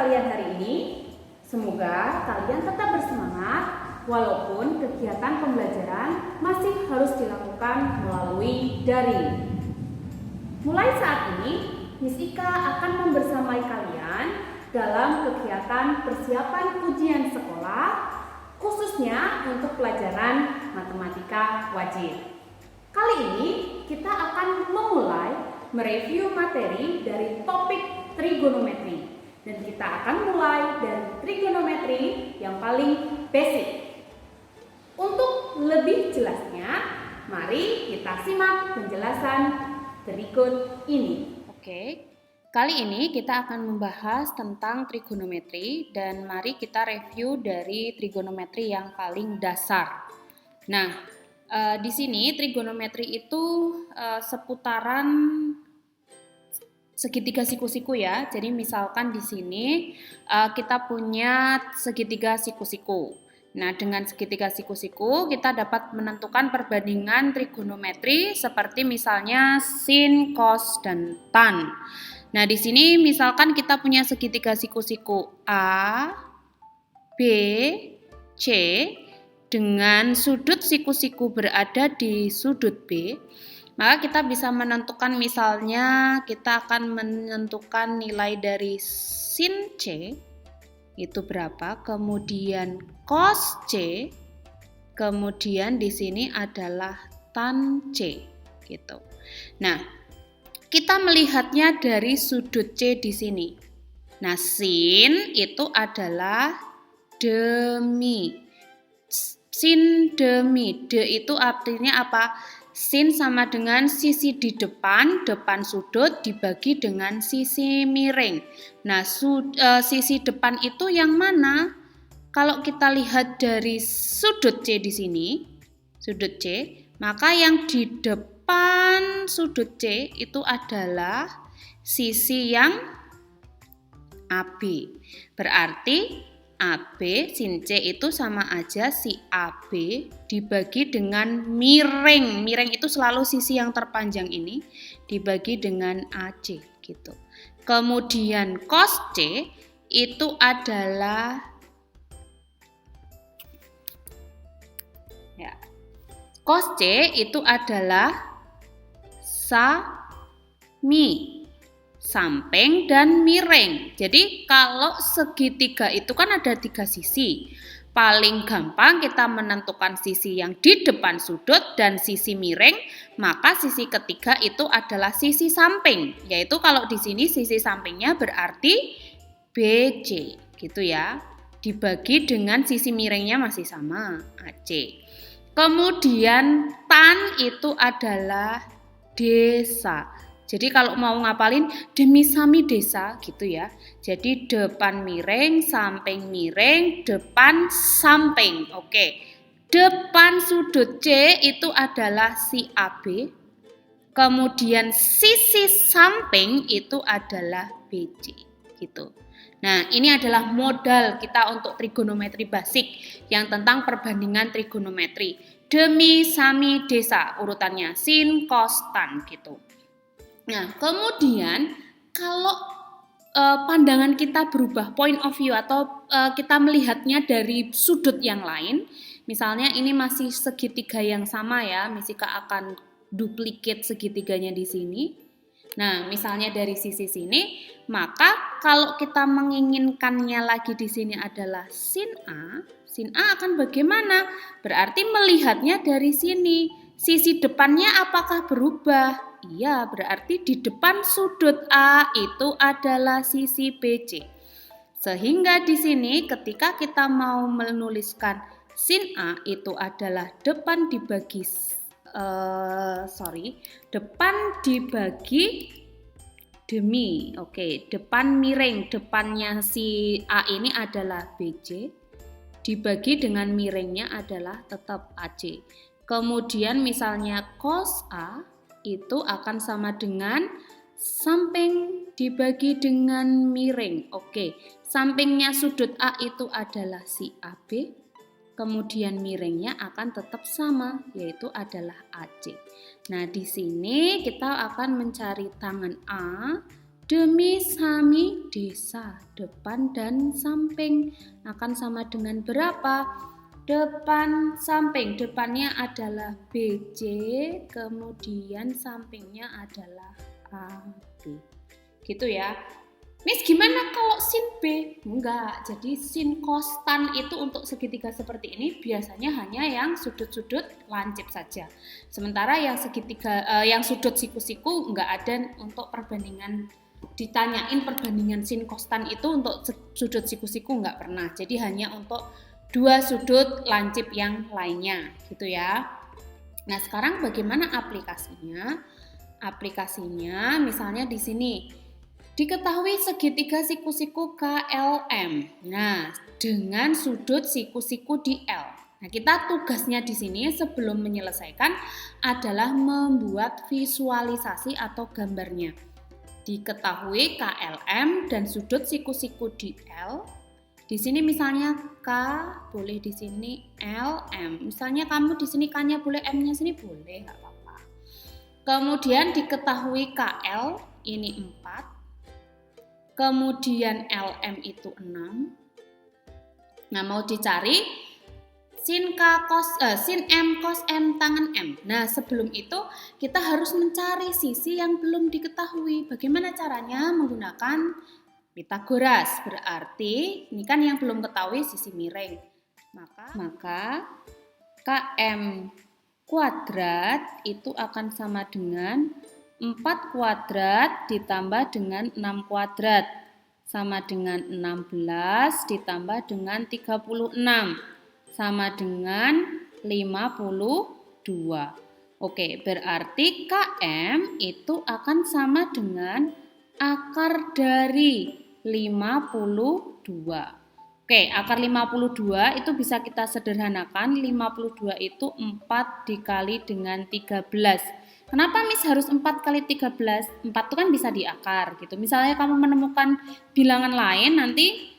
kalian hari ini? Semoga kalian tetap bersemangat walaupun kegiatan pembelajaran masih harus dilakukan melalui daring. Mulai saat ini, Miss Ika akan membersamai kalian dalam kegiatan persiapan ujian sekolah, khususnya untuk pelajaran matematika wajib. Kali ini kita akan memulai mereview materi dari topik trigonometri. Dan kita akan mulai dari trigonometri yang paling basic. Untuk lebih jelasnya, mari kita simak penjelasan berikut ini. Oke, kali ini kita akan membahas tentang trigonometri dan mari kita review dari trigonometri yang paling dasar. Nah, di sini trigonometri itu seputaran segitiga siku-siku ya. Jadi misalkan di sini kita punya segitiga siku-siku. Nah, dengan segitiga siku-siku kita dapat menentukan perbandingan trigonometri seperti misalnya sin, cos, dan tan. Nah, di sini misalkan kita punya segitiga siku-siku A, B, C dengan sudut siku-siku berada di sudut B, maka kita bisa menentukan misalnya kita akan menentukan nilai dari sin C itu berapa, kemudian cos C, kemudian di sini adalah tan C gitu. Nah, kita melihatnya dari sudut C di sini. Nah, sin itu adalah demi. Sin demi. De itu artinya apa? Sin sama dengan sisi di depan sudut dibagi dengan sisi miring. Nah, sisi depan itu yang mana? Kalau kita lihat dari sudut C di sini, sudut C, maka yang di depan sudut C itu adalah sisi yang AB. Berarti AB sin C itu sama aja si AB dibagi dengan miring. Miring itu selalu sisi yang terpanjang ini dibagi dengan AC gitu. Kemudian cos C itu adalah cos C itu adalah sami, samping dan miring. Jadi kalau segitiga itu kan ada 3 sisi. Paling gampang kita menentukan sisi yang di depan sudut dan sisi miring, maka sisi ketiga itu adalah sisi samping. Yaitu kalau di sini sisi sampingnya berarti BC gitu ya. Dibagi dengan sisi miringnya masih sama, AC. Kemudian tan itu adalah desa. Jadi kalau mau ngapalin demi sami desa gitu ya. Jadi depan miring, samping miring, depan samping. Oke. Depan sudut C itu adalah si AB. Kemudian sisi samping itu adalah BC gitu. Nah, ini adalah modal kita untuk trigonometri basic yang tentang perbandingan trigonometri. Demi, sami, desa, urutannya sin, cos, tan gitu. Nah, kemudian kalau pandangan kita berubah, point of view atau kita melihatnya dari sudut yang lain, misalnya ini masih segitiga yang sama ya, Misika akan duplicate segitiganya di sini. Nah, misalnya dari sisi sini, maka kalau kita menginginkannya lagi di sini adalah sin A akan bagaimana? Berarti melihatnya dari sini. Sisi depannya apakah berubah? Iya, berarti di depan sudut A itu adalah sisi BC. Sehingga di sini ketika kita mau menuliskan sin A itu adalah depan dibagi depan dibagi demi. Oke, depan miring, depannya si A ini adalah BC. Dibagi dengan miringnya adalah tetap AC. Kemudian misalnya cos A itu akan sama dengan samping dibagi dengan miring. Oke, sampingnya sudut A itu adalah si AB. Kemudian miringnya akan tetap sama, yaitu adalah AC. Nah, di sini kita akan mencari tangan A, Demi, sami, desa. Depan dan samping akan sama dengan berapa? Depan, samping. Depannya adalah BC, kemudian sampingnya adalah AB. Gitu ya. Miss, gimana kalau sin B? Enggak, jadi sin kostan itu untuk segitiga seperti ini biasanya hanya yang sudut-sudut lancip saja. Sementara yang segitiga, yang sudut siku-siku enggak ada untuk perbandingan. Ditanyain perbandingan sin kostan itu untuk sudut siku-siku enggak pernah. Jadi hanya untuk dua sudut lancip yang lainnya, gitu ya. Nah, sekarang bagaimana aplikasinya? Aplikasinya misalnya di sini. Diketahui segitiga siku-siku KLM. Nah, dengan sudut siku-siku di L. Nah, kita tugasnya di sini sebelum menyelesaikan adalah membuat visualisasi atau gambarnya. Diketahui KLM dan sudut siku-siku di L. Di sini misalnya K, boleh di sini LM. Misalnya kamu di sini K-nya boleh, M-nya sini boleh, nggak apa-apa. Kemudian diketahui KL ini 4. Kemudian LM itu 6. Nah, mau dicari sin M cos M tangan M. Nah, sebelum itu kita harus mencari sisi yang belum diketahui. Bagaimana caranya? Menggunakan Pitagoras. Berarti ini kan yang belum ketahui sisi miring. Maka KM kuadrat itu akan sama dengan 4 kuadrat ditambah dengan 6 kuadrat sama dengan 16 ditambah dengan 36 sama dengan 52. Oke, berarti KM itu akan sama dengan akar dari 52. Oke, akar 52 itu bisa kita sederhanakan. 52 itu 4 dikali dengan 13. Kenapa Miss harus 4 kali 13? 4 itu kan bisa diakar gitu. Misalnya kamu menemukan bilangan lain, nanti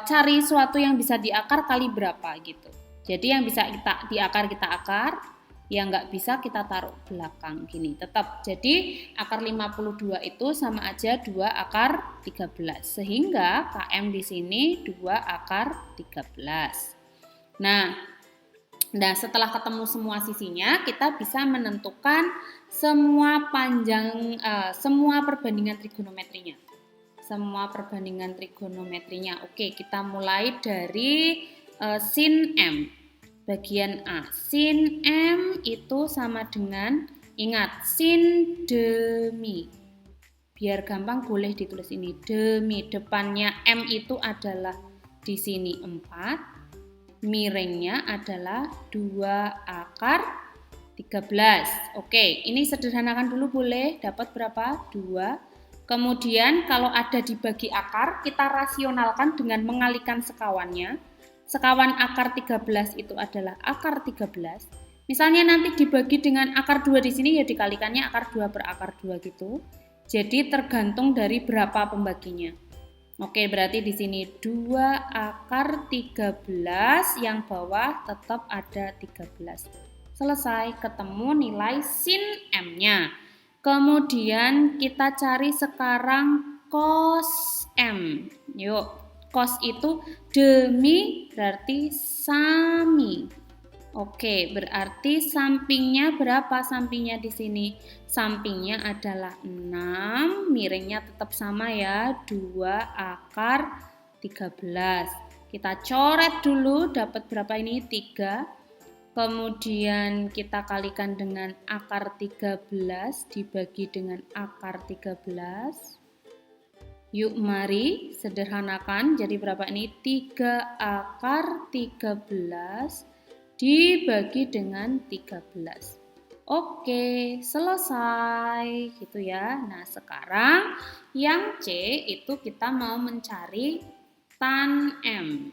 cari suatu yang bisa diakar kali berapa gitu. Jadi yang bisa kita diakar kita akar, yang nggak bisa kita taruh belakang gini. Tetap jadi akar 52 itu sama aja 2 akar 13. Sehingga KM di sini 2 akar 13. Nah, setelah ketemu semua sisinya, kita bisa menentukan semua semua perbandingan trigonometrinya. Oke, kita mulai dari sin M. Bagian A. Sin M itu sama dengan, ingat, sin demi. Biar gampang boleh ditulis ini, demi. Depannya M itu adalah di sini 4. Miringnya adalah 2 akar 13. Oke, ini sederhanakan dulu boleh. Dapat berapa? 2. Kemudian kalau ada dibagi akar, kita rasionalkan dengan mengalihkan sekawannya. Sekawan akar 13 itu adalah akar 13. Misalnya nanti dibagi dengan akar 2 di sini, ya dikalikannya akar 2 per akar 2 gitu. Jadi tergantung dari berapa pembaginya. Oke, berarti di sini 2 akar 13, yang bawah tetap ada 13. Selesai, ketemu nilai sin M-nya. Kemudian kita cari sekarang cos M. Yuk. Cos itu demi berarti sami. Oke, berarti sampingnya berapa sampingnya di sini? Sampingnya adalah 6, miringnya tetap sama ya, 2 akar 13. Kita coret dulu, dapat berapa ini? 3. Kemudian kita kalikan dengan akar 13 dibagi dengan akar 13. Yuk mari sederhanakan, jadi berapa ini? 3 akar 13 dibagi dengan 13. Oke, selesai gitu ya. Nah, sekarang yang C itu kita mau mencari tan M.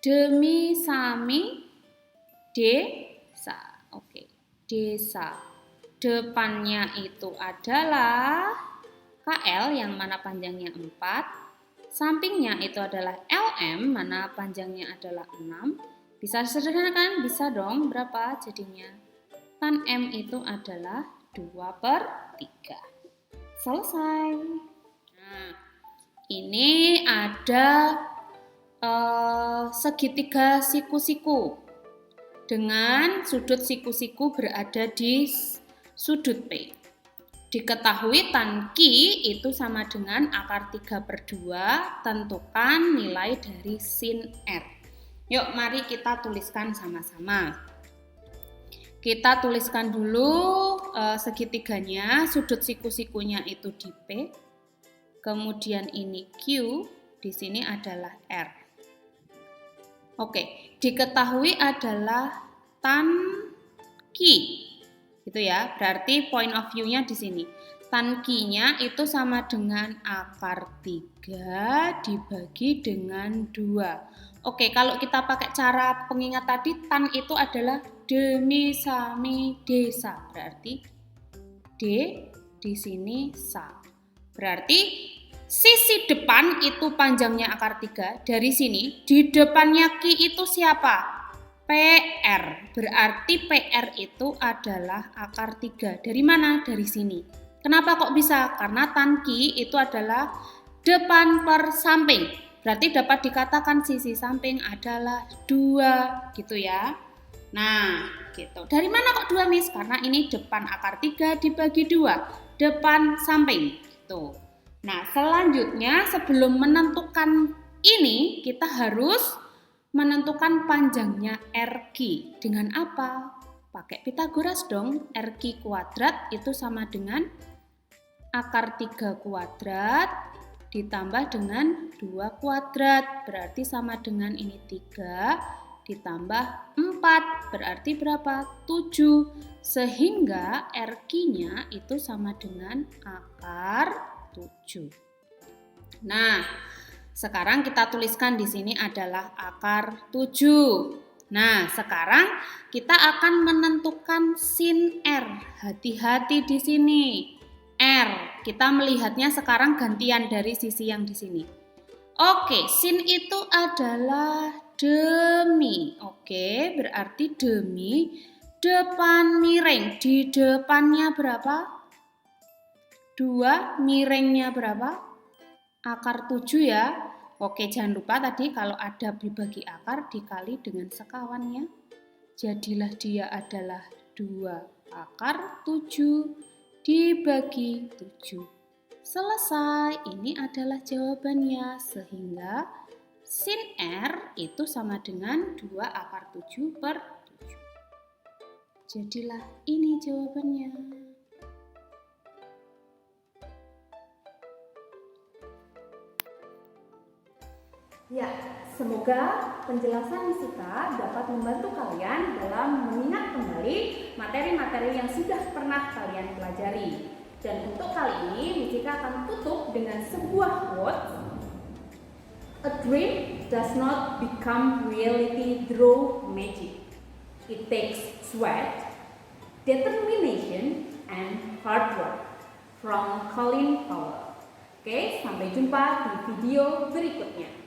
Demi, sami, desa. Oke, desa. Depannya itu adalah KL yang mana panjangnya 4, sampingnya itu adalah LM mana panjangnya adalah 6. Bisa sederhanakan? Bisa dong. Berapa jadinya? Tan M itu adalah 2/3. Selesai. Nah, ini ada segitiga siku-siku dengan sudut siku-siku berada di sudut P. Diketahui tan Ki itu sama dengan akar 3/2, tentukan nilai dari sin R. Yuk mari kita tuliskan sama-sama. Kita tuliskan dulu segitiganya, sudut siku-sikunya itu di P. Kemudian ini Q, di sini adalah R. Oke, diketahui adalah tan Ki. Gitu ya, berarti point of view-nya di sini. Tan Ki-nya itu sama dengan akar 3 dibagi dengan 2. Oke, kalau kita pakai cara pengingat tadi, tan itu adalah demi sami desa. Berarti D di sini sa. Berarti sisi depan itu panjangnya akar 3. Dari sini, di depannya Ki itu siapa? PR. Berarti PR itu adalah akar 3. Dari mana? Dari sini. Kenapa kok bisa? Karena tan Ki itu adalah depan per samping. Berarti dapat dikatakan sisi samping adalah 2. Gitu ya. Nah, gitu. Dari mana kok 2, Miss? Karena ini depan akar 3 dibagi 2. Depan samping. Tuh. Nah, selanjutnya sebelum menentukan ini, kita harus menentukan panjangnya RQ. Dengan apa? Pakai Pitagoras dong. RQ kuadrat itu sama dengan akar 3 kuadrat ditambah dengan 2 kuadrat. Berarti sama dengan ini 3 ditambah 4. Berarti berapa? 7. Sehingga RQ-nya itu sama dengan akar 7. Nah, sekarang kita tuliskan di sini adalah akar 7. Nah, sekarang kita akan menentukan sin R. Hati-hati di sini. R, kita melihatnya sekarang gantian dari sisi yang di sini. Oke, sin itu adalah demi. Oke, berarti demi depan miring. Di depannya berapa? 2, miringnya berapa? Akar 7 ya. Oke, jangan lupa tadi kalau ada dibagi akar dikali dengan sekawannya. Jadilah dia adalah 2 akar 7 dibagi 7. Selesai, ini adalah jawabannya. Sehingga sin R itu sama dengan 2 akar 7 per 7. Jadilah ini jawabannya. Ya, semoga penjelasan Misika dapat membantu kalian dalam mengingat kembali materi-materi yang sudah pernah kalian pelajari. Dan untuk kali ini, Misika akan tutup dengan sebuah quote. A dream does not become reality through magic. It takes sweat, determination, and hard work. From Colin Powell. Oke, sampai jumpa di video berikutnya.